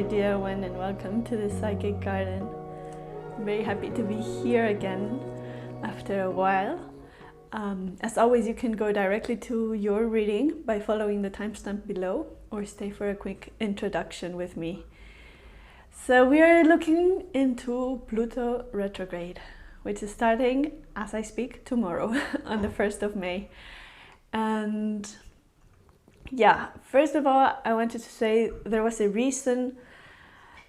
dear one, and welcome to the Psychic Garden. I'm very happy to be here again after a while. As always, you can go directly to your reading by following the timestamp below, or stay for a quick introduction with me. So we are looking into Pluto retrograde, which is starting as I speak tomorrow on the 1st of May. And yeah, first of all, I wanted to say there was a reason.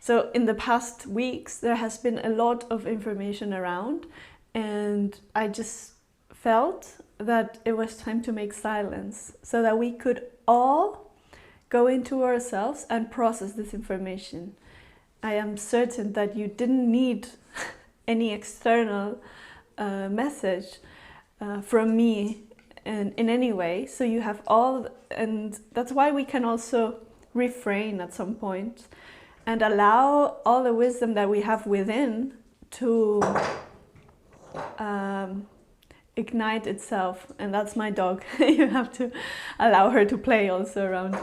So in the past weeks, there has been a lot of information around, and I just felt that it was time to make silence so that we could all go into ourselves and process this information. I am certain that you didn't need any external message from me in any way, so you have all, and that's why we can also refrain at some point and allow all the wisdom that we have within to ignite itself. And that's my dog. You have to allow her to play also around.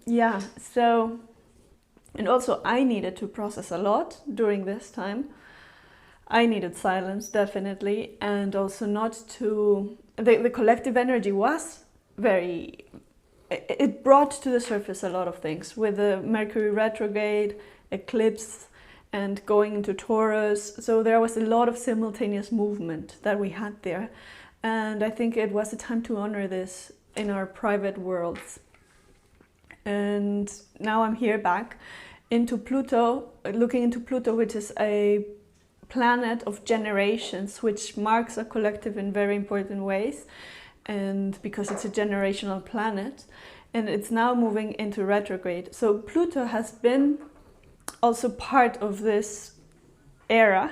Yeah, so, and also I needed to process a lot during this time. I needed silence, definitely, and also not to... The collective energy was very... It brought to the surface a lot of things with the Mercury retrograde, eclipse, and going into Taurus. So there was a lot of simultaneous movement that we had there. And I think it was a time to honor this in our private worlds. And now I'm here back into Pluto, looking into Pluto, which is a planet of generations, which marks a collective in very important ways, and because it's a generational planet, and it's now moving into retrograde. So Pluto has been also part of this era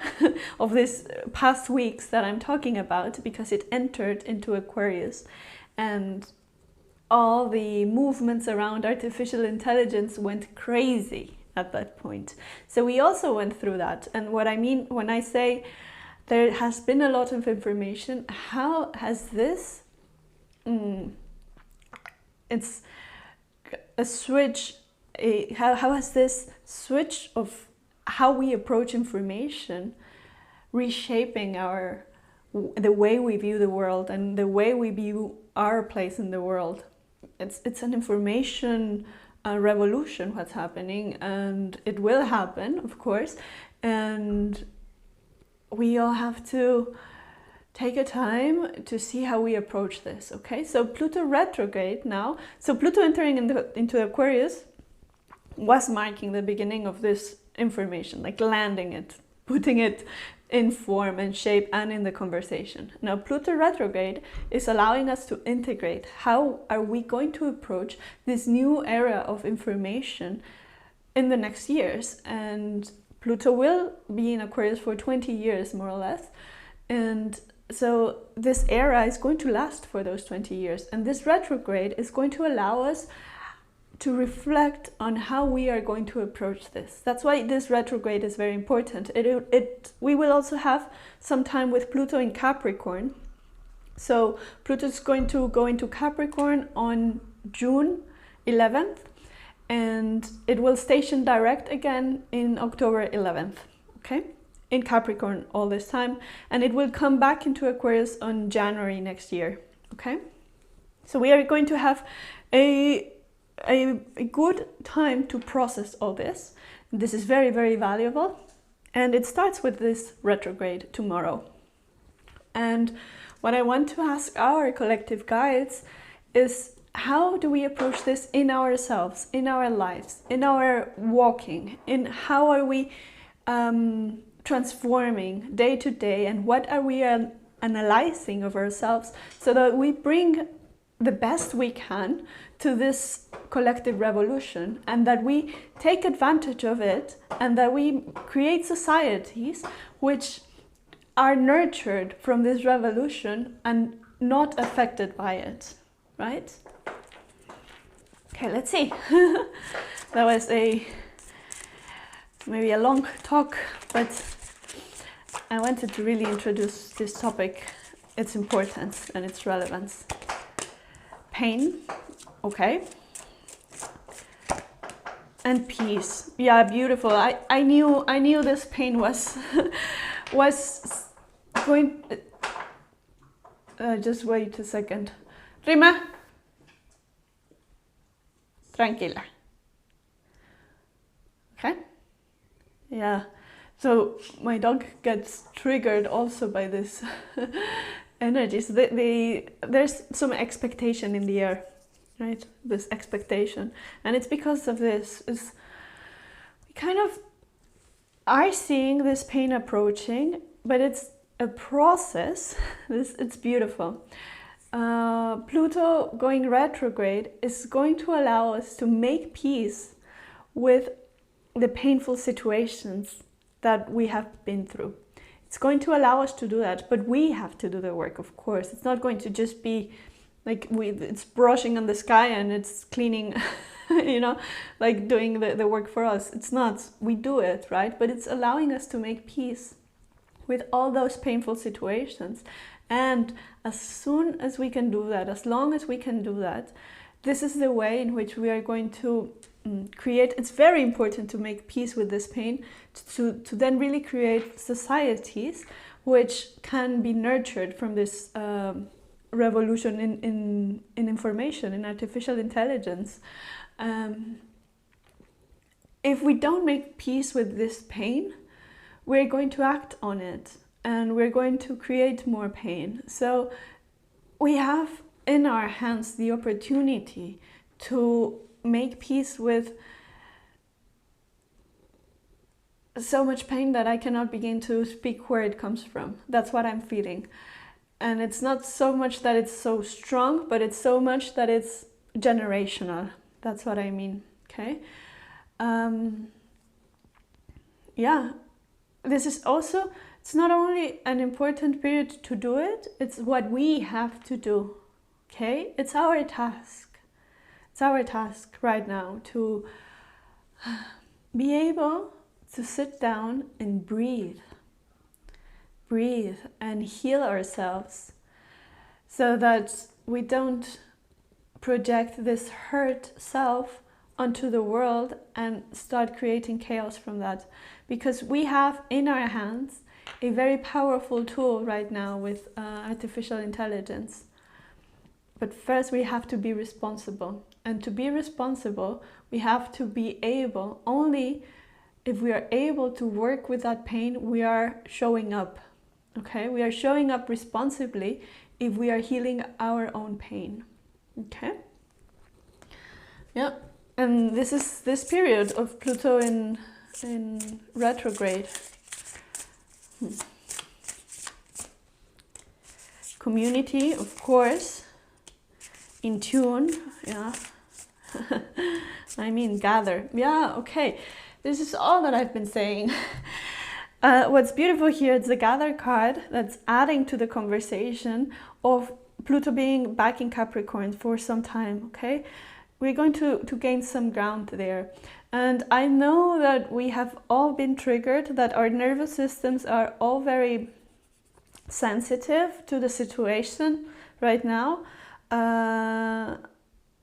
of this past weeks that I'm talking about, because it entered into Aquarius, and all the movements around artificial intelligence went crazy at that point. So we also went through that. And what I mean when I say there has been a lot of information, how has this it's a switch, how has this switch of how we approach information reshaping the way we view the world and the way we view our place in the world. It's an information revolution what's happening, and it will happen, of course, and we all have to take a time to see how we approach this. Okay, so Pluto retrograde now, so Pluto entering into Aquarius was marking the beginning of this information, like landing it, putting it in form and shape and in the conversation. Now Pluto retrograde is allowing us to integrate how are we going to approach this new era of information in the next years. And Pluto will be in Aquarius for 20 years more or less, and so this era is going to last for those 20 years, and this retrograde is going to allow us to reflect on how we are going to approach this. That's why this retrograde is very important. We will also have some time with Pluto in Capricorn. So Pluto is going to go into Capricorn on June 11th, and it will station direct again in October 11th, okay? In Capricorn all this time, and it will come back into Aquarius on January next year, okay? So we are going to have a good time to process all this. This is very, very valuable, and it starts with this retrograde tomorrow. And what I want to ask our collective guides is, how do we approach this in ourselves, in our lives, in our walking, in how are we transforming day to day, and what are we analyzing of ourselves, so that we bring the best we can to this collective revolution, and that we take advantage of it, and that we create societies which are nurtured from this revolution and not affected by it, right? Okay, let's see. That was maybe a long talk, but I wanted to really introduce this topic, its importance and its relevance. Pain, okay. And peace. Yeah, beautiful. I knew this pain was was going. Just wait a second. Rima, tranquila. Okay. Yeah. So my dog gets triggered also by this energy. So there's some expectation in the air, right? This expectation, and it's because of this. We kind of are seeing this pain approaching, but it's a process. It's beautiful. Pluto going retrograde is going to allow us to make peace with the painful situations that we have been through. It's going to allow us to do that, but we have to do the work, of course. It's not going to just be like it's brushing on the sky and it's cleaning, you know, like doing the work for us. It's not. We do it, right? But it's allowing us to make peace with all those painful situations. And as soon as we can do that, as long as we can do that, this is the way in which we are going to create. It's very important to make peace with this pain, to then really create societies which can be nurtured from this revolution in information, in artificial intelligence. If we don't make peace with this pain, we're going to act on it and we're going to create more pain. So we have in our hands the opportunity to make peace with so much pain that I cannot begin to speak where it comes from. That's what I'm feeling. And it's not so much that it's so strong, but it's so much that it's generational. That's what I mean, okay? Yeah, this is also, it's not only an important period to do it, it's what we have to do, okay? It's our task. It's our task right now to be able to sit down and breathe and heal ourselves so that we don't project this hurt self onto the world and start creating chaos from that. Because we have in our hands a very powerful tool right now with artificial intelligence. But first we have to be responsible. And to be responsible, we have to be able, only if we are able to work with that pain, we are showing up. Okay, we are showing up responsibly if we are healing our own pain. Okay, yeah, and this is this period of Pluto in retrograde. Community, of course, in tune. Yeah, I mean gather. Yeah, okay. This is all that I've been saying. What's beautiful here is the Gather card that's adding to the conversation of Pluto being back in Capricorn for some time, okay? We're going to gain some ground there. And I know that we have all been triggered, that our nervous systems are all very sensitive to the situation right now.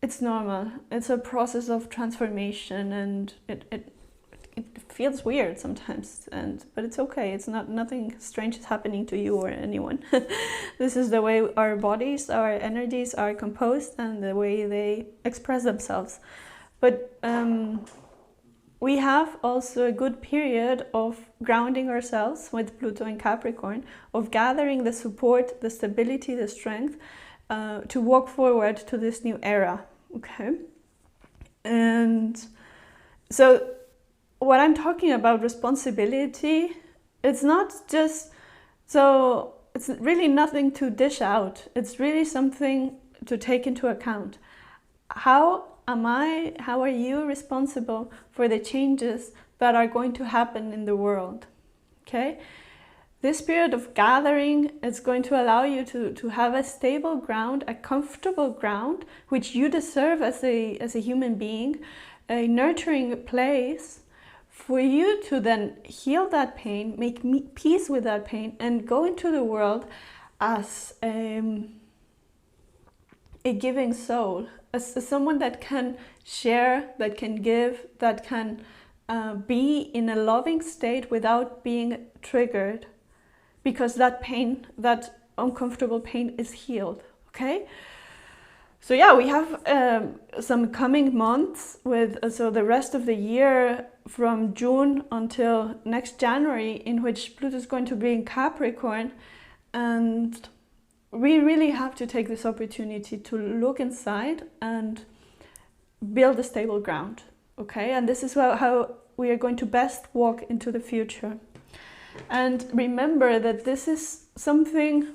It's normal. It's a process of transformation, and it feels weird sometimes, but it's okay. It's nothing strange is happening to you or anyone. This is the way our bodies, our energies are composed and the way they express themselves. But we have also a good period of grounding ourselves with Pluto in Capricorn, of gathering the support, the stability, the strength to walk forward to this new era. Okay, and so what I'm talking about, responsibility, it's not just, so it's really nothing to dish out. It's really something to take into account. How are you responsible for the changes that are going to happen in the world? Okay? This period of gathering is going to allow you to have a stable ground, a comfortable ground, which you deserve as a human being, a nurturing place, for you to then heal that pain, make peace with that pain, and go into the world as a giving soul, as someone that can share, that can give, that can be in a loving state without being triggered, because that pain, that uncomfortable pain is healed, okay? So yeah, we have some coming months with, so the rest of the year from June until next January, in which Pluto is going to be in Capricorn, and we really have to take this opportunity to look inside and build a stable ground, okay? And this is how we are going to best walk into the future. And remember that this is something,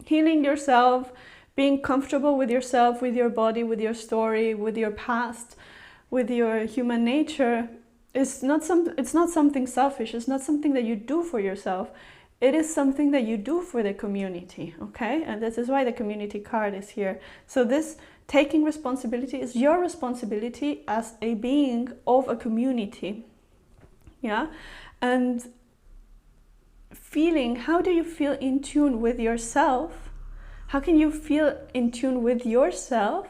healing yourself, being comfortable with yourself, with your body, with your story, with your past, with your human nature, it's not something selfish. It's not something that you do for yourself. It is something that you do for the community, okay? And this is why the community card is here. So this taking responsibility is your responsibility as a being of a community, yeah? And feeling, how do you feel in tune with yourself? How can you feel in tune with yourself?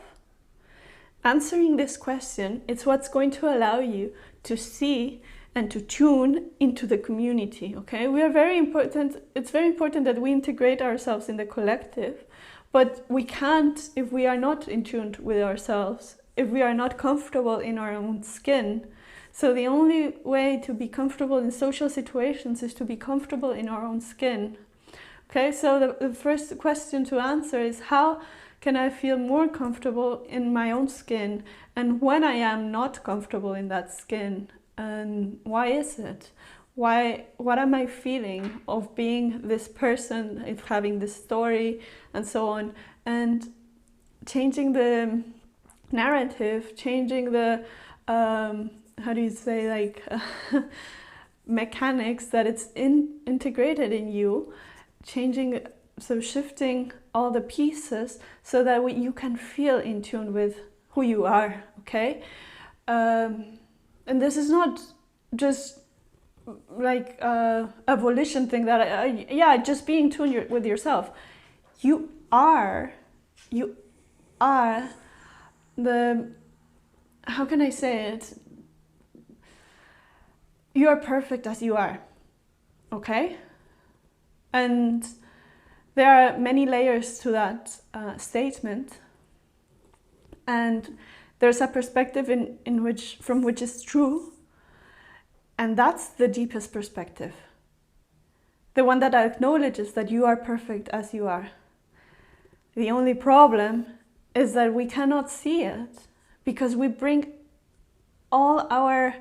Answering this question, it's what's going to allow you to see and to tune into the community, okay? We are very important, it's very important that we integrate ourselves in the collective, but we can't if we are not in tune with ourselves, if we are not comfortable in our own skin. So the only way to be comfortable in social situations is to be comfortable in our own skin. Okay, so the first question to answer is, how can I feel more comfortable in my own skin? And when I am not comfortable in that skin, and why is it? What am I feeling of being this person, of having this story, and so on? And changing the narrative, changing the, how do you say, like, mechanics that it's integrated in you, changing, so shifting all the pieces so that you can feel in tune with who you are, okay? And this is not just like a volition thing that yeah, just be in tune with yourself. You are the, how can I say it? You are perfect as you are, okay? And there are many layers to that statement, and there's a perspective from which is true, and that's the deepest perspective. The one that acknowledges that you are perfect as you are. The only problem is that we cannot see it because we bring all our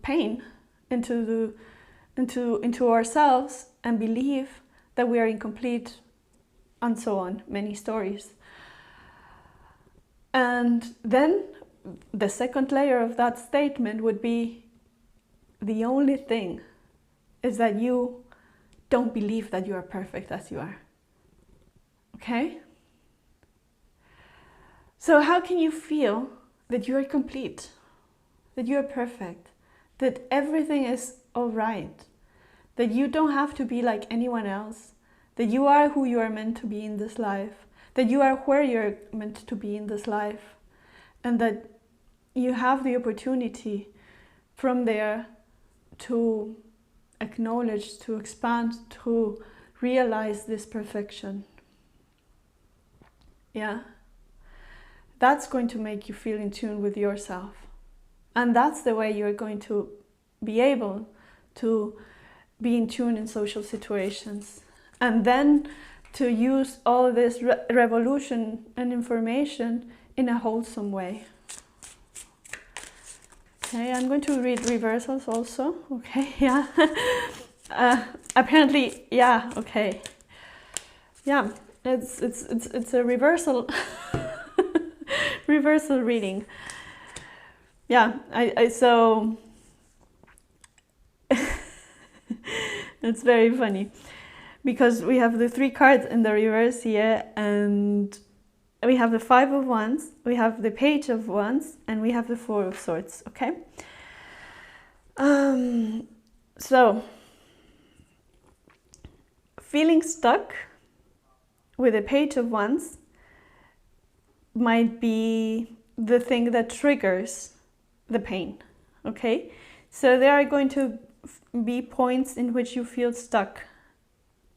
pain into ourselves and believe that we are incomplete, and so on, many stories. And then the second layer of that statement would be, the only thing is that you don't believe that you are perfect as you are. Okay? So how can you feel that you are complete, that you are perfect, that everything is all right, that you don't have to be like anyone else, that you are who you are meant to be in this life, that you are where you're meant to be in this life, and that you have the opportunity from there to acknowledge, to expand, to realize this perfection. Yeah. That's going to make you feel in tune with yourself. And that's the way you're going to be able to be in tune in social situations. And then to use all this revolution and information in a wholesome way. Okay, I'm going to read reversals also. Okay, yeah. Apparently, yeah, okay. Yeah, it's a reversal. Reversal reading. Yeah, I so it's very funny because we have the 3 cards in the reverse here, and we have the 5 of Wands, we have the Page of Wands, and we have the 4 of Swords. Okay. So feeling stuck with a Page of Wands might be the thing that triggers the pain, okay? So there are going to be points in which you feel stuck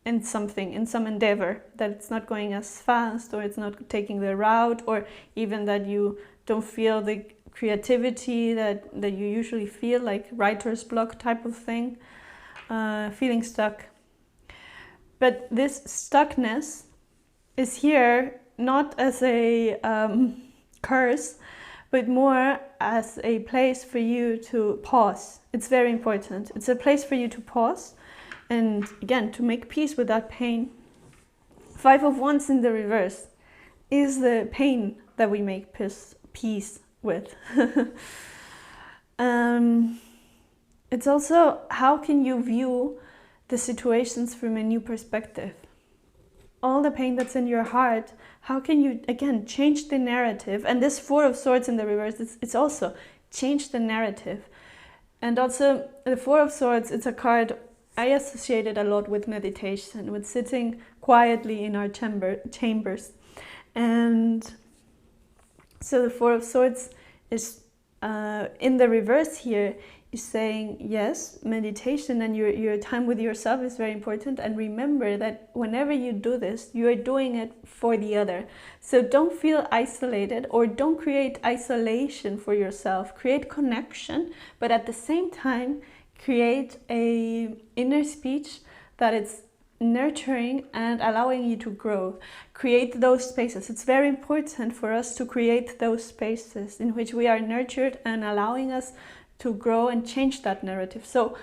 in something, in some endeavor, that it's not going as fast, or it's not taking the route, or even that you don't feel the creativity that you usually feel, like writer's block type of thing, feeling stuck. But this stuckness is here not as a curse, but more as a place for you to pause. It's very important. It's a place for you to pause and, again, to make peace with that pain. 5 of Wands in the reverse is the pain that we make peace with. It's also, how can you view the situations from a new perspective? All the pain that's in your heart, how can you, again, change the narrative? And this 4 of Swords in the reverse, it's also change the narrative. And also, the 4 of Swords, it's a card I associated a lot with meditation, with sitting quietly in our chambers. And so the 4 of Swords is in the reverse here, is saying, yes, meditation and your time with yourself is very important. And remember that whenever you do this, you are doing it for the other. So don't feel isolated, or don't create isolation for yourself. Create connection, but at the same time, create a inner speech that is nurturing and allowing you to grow. Create those spaces. It's very important for us to create those spaces in which we are nurtured and allowing us to grow and change that narrative. So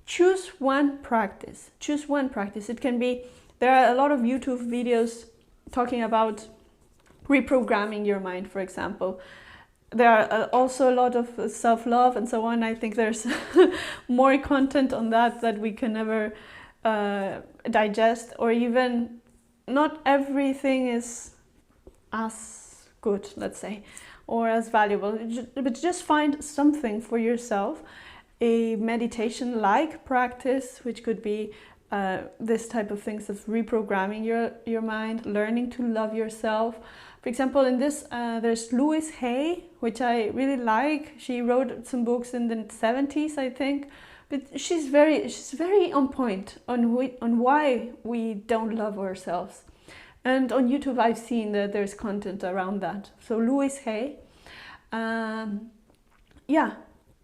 choose one practice. Choose one practice. It can be, there are a lot of YouTube videos talking about reprogramming your mind, for example. There are also a lot of self-love and so on. I think there's more content on that we can never digest, or even not everything is as good, let's say, or as valuable. But just find something for yourself, a meditation-like practice, which could be this type of things of reprogramming your mind, learning to love yourself. For example, in this, there's Louise Hay, which I really like. She wrote some books in the 70s, I think. But she's very on point on why we don't love ourselves. And on YouTube, I've seen that there's content around that. So Louise Hay. Yeah,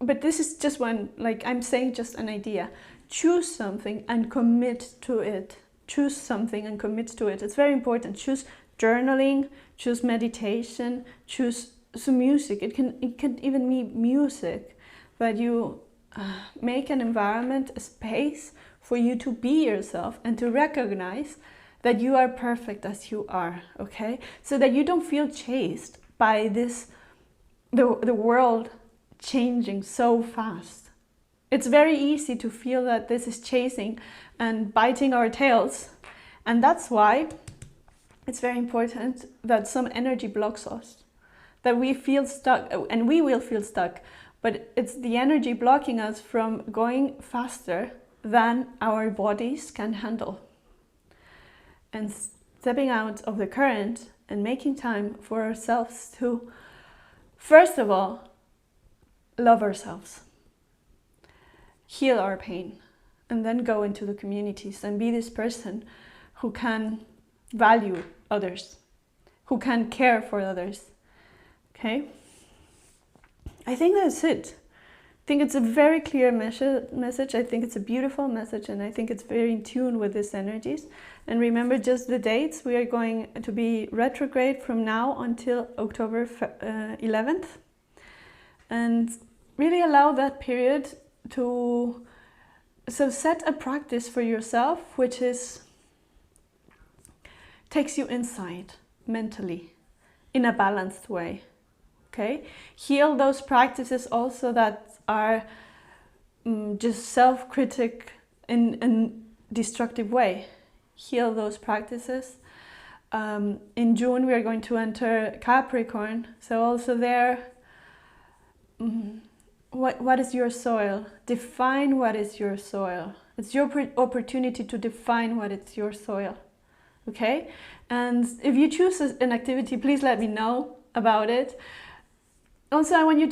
but this is just one, like I'm saying, just an idea. Choose something and commit to it. Choose something and commit to it. It's very important. Choose journaling, choose meditation, choose some music. It can even be music, that you make an environment, a space for you to be yourself and to recognize that you are perfect as you are, okay? So that you don't feel chased by this, the world changing so fast. It's very easy to feel that this is chasing and biting our tails. And that's why it's very important that some energy blocks us, that we feel stuck, and we will feel stuck, but it's the energy blocking us from going faster than our bodies can handle. And stepping out of the current and making time for ourselves to, first of all, love ourselves, heal our pain, and then go into the communities and be this person who can value others, who can care for others, okay? I think that's it. I think it's a very clear message. I think it's a beautiful message, and I think it's very in tune with these energies. And remember just the dates. We are going to be retrograde from now until October 11th. And really allow that period to set a practice for yourself, which takes you inside mentally in a balanced way. Okay, heal those practices also that are just self-critic in a destructive way. Heal those practices. In June we are going to enter Capricorn, so also there, what is your soil? Define what is your soil. It's your opportunity to define what is your soil. okay? And if you choose an activity, please let me know about it. Also, I want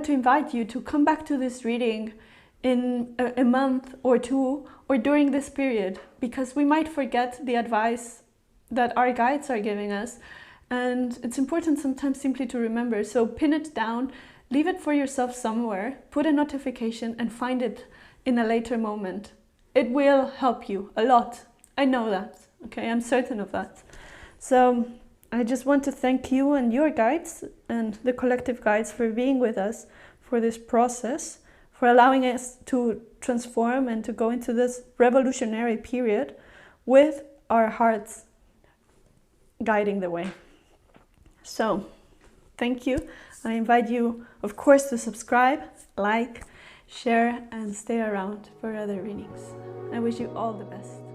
to invite you to come back to this reading in a month or two, or during this period, because we might forget the advice that our guides are giving us, and it's important sometimes simply to remember. So pin it down, leave it for yourself somewhere, put a notification and find it in a later moment. It will help you a lot. I know that, okay? I'm certain of that. So I just want to thank you and your guides and the collective guides for being with us for this process, for allowing us to transform and to go into this revolutionary period with our hearts guiding the way. So, thank you. I invite you, of course, to subscribe, like, share, and stay around for other readings. I wish you all the best.